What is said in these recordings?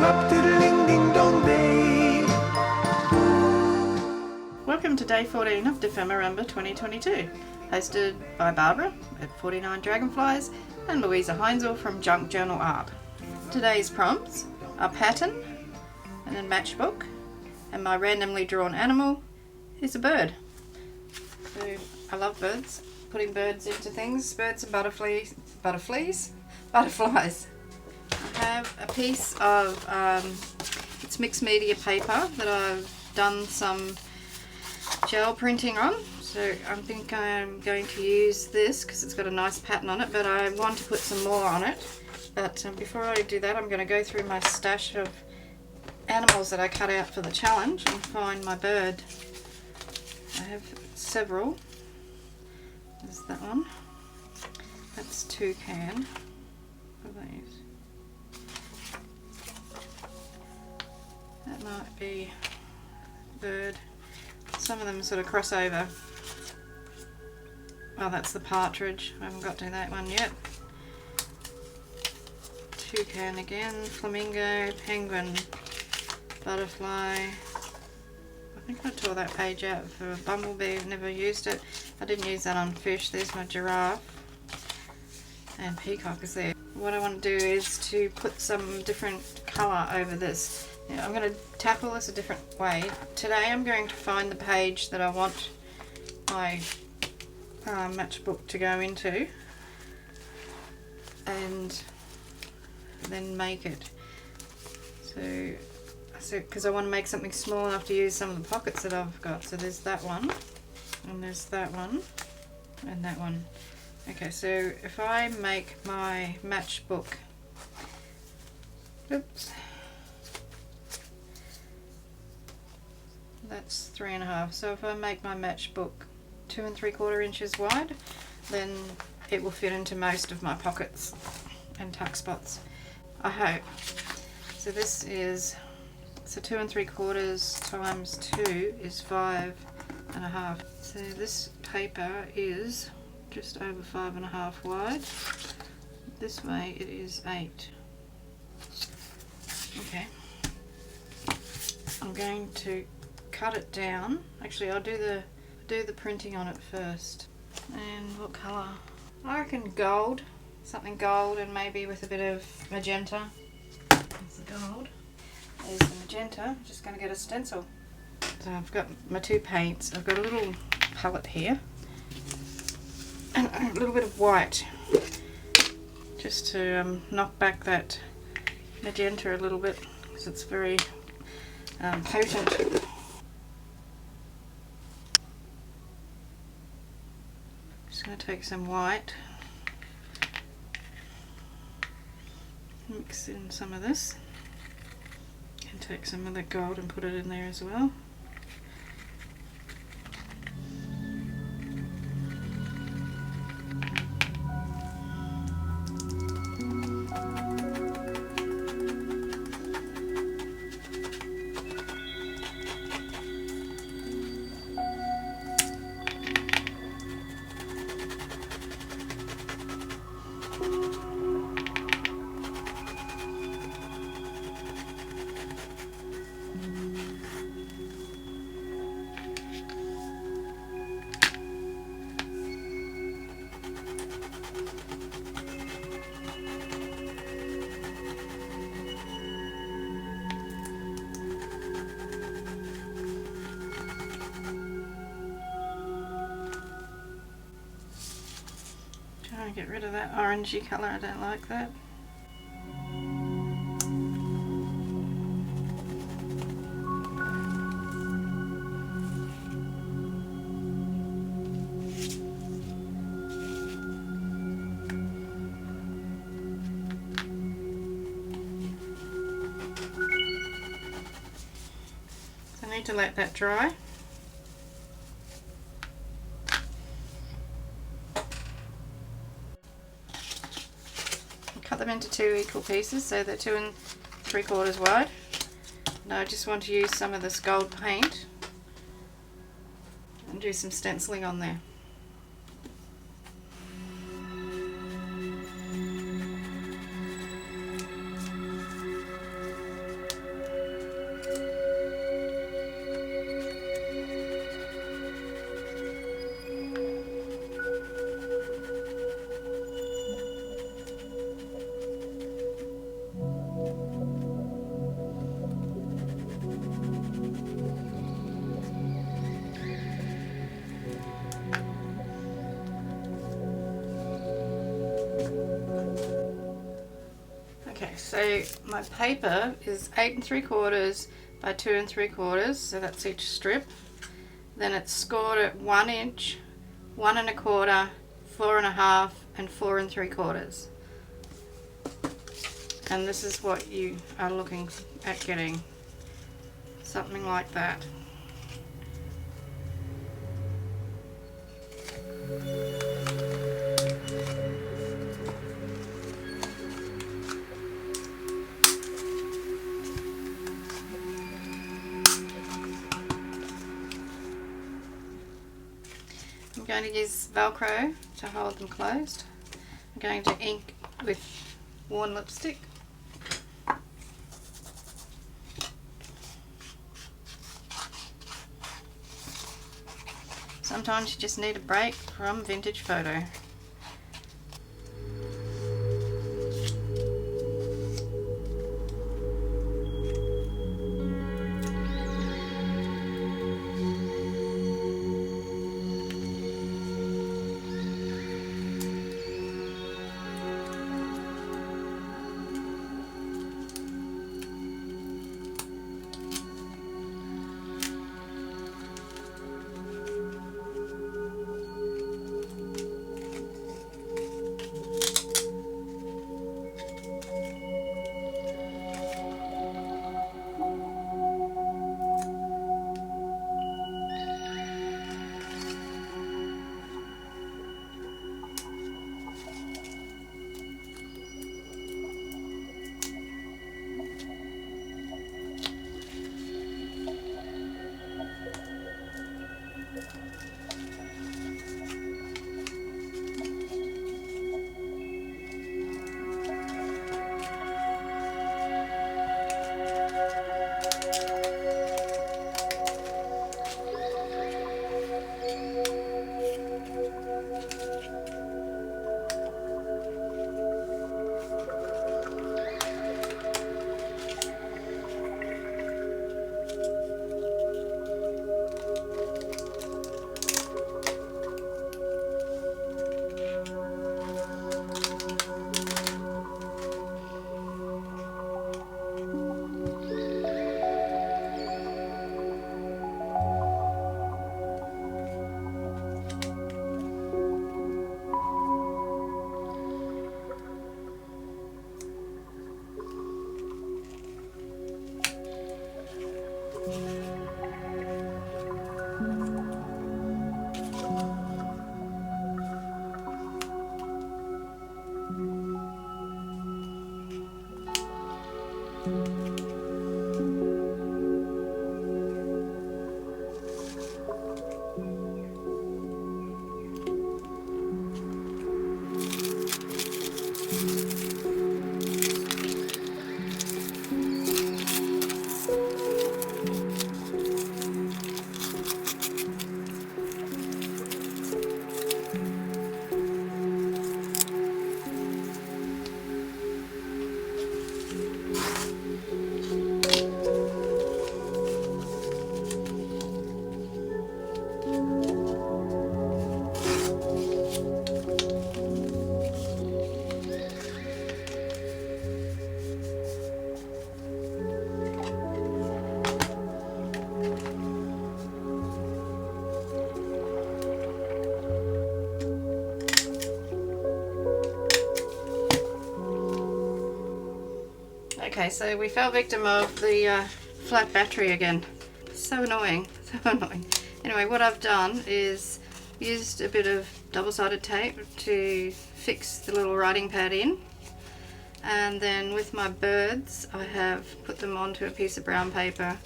up, diddling ding dong day. Welcome to day 14 of Dephemerember 2022, hosted by Barbara at 49 Dragonflies and Luise from Junk Journal Art. Today's prompts are pattern and then matchbook, and my randomly drawn animal is a bird. So I love birds, putting birds into things, birds and butterflies. I have a piece of it's mixed media paper that I've done some gel printing on, so I think I'm going to use this because it's got a nice pattern on it, but I want to put some more on it. But before I do that, I'm going to go through my stash of animals that I cut out for the challenge and find my bird. I have several. There's that one. That's toucan. What are these? That might be bird. Some of them sort of cross over. Oh, that's the partridge. I haven't got to that one yet. Toucan again, flamingo, penguin, butterfly. I think I tore that page out for bumblebee. I've never used it. I didn't use that on fish. There's my giraffe. And peacock is there. What I want to do is to put some different colour over this. Now, I'm going to tackle this a different way. Today I'm going to find the page that I want my matchbook to go into and then make it. So because I want to make something small enough to use some of the pockets that I've got. So there's that one, and there's that one, and that one. Okay, so if I make my matchbook, oops, that's 3.5. So if I make my matchbook 2 3/4 inches wide, then it will fit into most of my pockets and tuck spots, I hope. So this is, so 2 3/4 times 2 is 5.5. So this paper is just over 5.5 wide. This way it is 8. Okay. I'm going to cut it down. Actually, I'll do the printing on it first. And what colour? I reckon gold. Something gold, and maybe with a bit of magenta. There's the gold. There's the magenta. I'm just going to get a stencil. So I've got my 2 paints. I've got a little palette here and a little bit of white, just to knock back that magenta a little bit, because it's very potent. Just going to take some white, mix in some of this, and take some of the gold and put it in there as well. Get rid of that orangey colour, I don't like that. So I need to let that dry. Cut them into 2 equal pieces, so they're 2 3/4 wide. Now I just want to use some of this gold paint and do some stenciling on there. So my paper is 8 3/4 by 2 3/4, so that's each strip. Then it's scored at 1 inch, 1 1/4, 4 1/2, and 4 3/4. And this is what you are looking at getting, something like that. I'm going to use Velcro to hold them closed. I'm going to ink with worn lipstick. Sometimes you just need a break from vintage photo. Okay, so we fell victim of the flat battery again. So annoying, so annoying. Anyway, what I've done is used a bit of double-sided tape to fix the little writing pad in, and then with my birds I have put them onto a piece of brown paper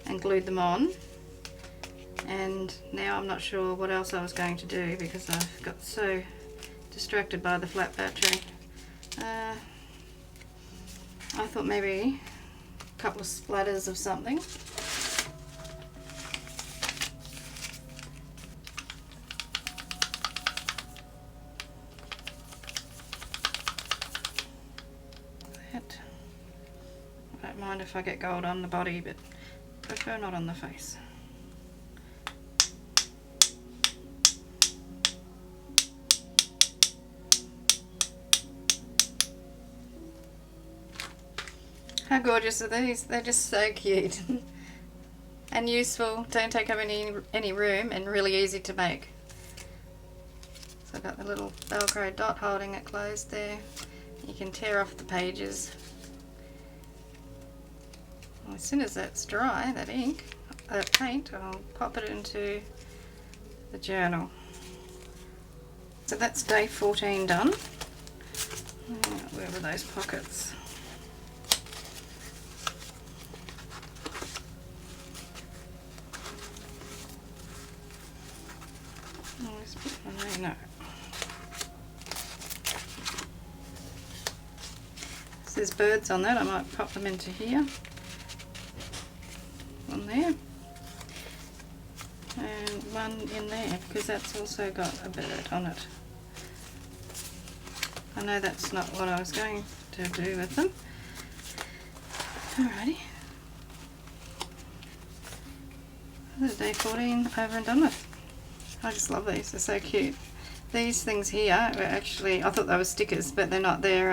and glued them on. And now I'm not sure what else I was going to do because I got so distracted by the flat battery. I thought maybe a couple of splatters of something. I don't mind if I get gold on the body, but prefer not on the face. How gorgeous are these? They're just so cute. And useful, don't take up any room, and really easy to make. So I've got the little Velcro dot holding it closed there. You can tear off the pages. Well, as soon as that's dry, that ink, that paint, I'll pop it into the journal. So that's day 14 done. Where were those pockets? Oh, let's put one there. No. So there's birds on that. I might pop them into here. One there. And one in there, because that's also got a bird on it. I know that's not what I was going to do with them. Alrighty. Day 14 over and done with. I just love these, they're so cute. These things here were actually, I thought they were stickers, but they're not. They're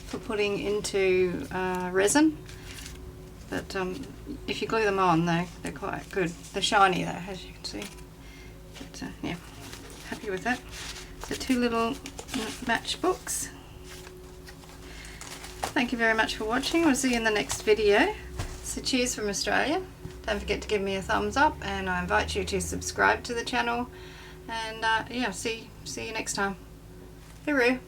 for putting into resin. But if you glue them on, they're quite good. They're shiny though, as you can see. But yeah, happy with that. So 2 little matchbooks. Thank you very much for watching. We'll see you in the next video. So cheers from Australia. Don't forget to give me a thumbs up, and I invite you to subscribe to the channel. And yeah, see you next time. Hooroo!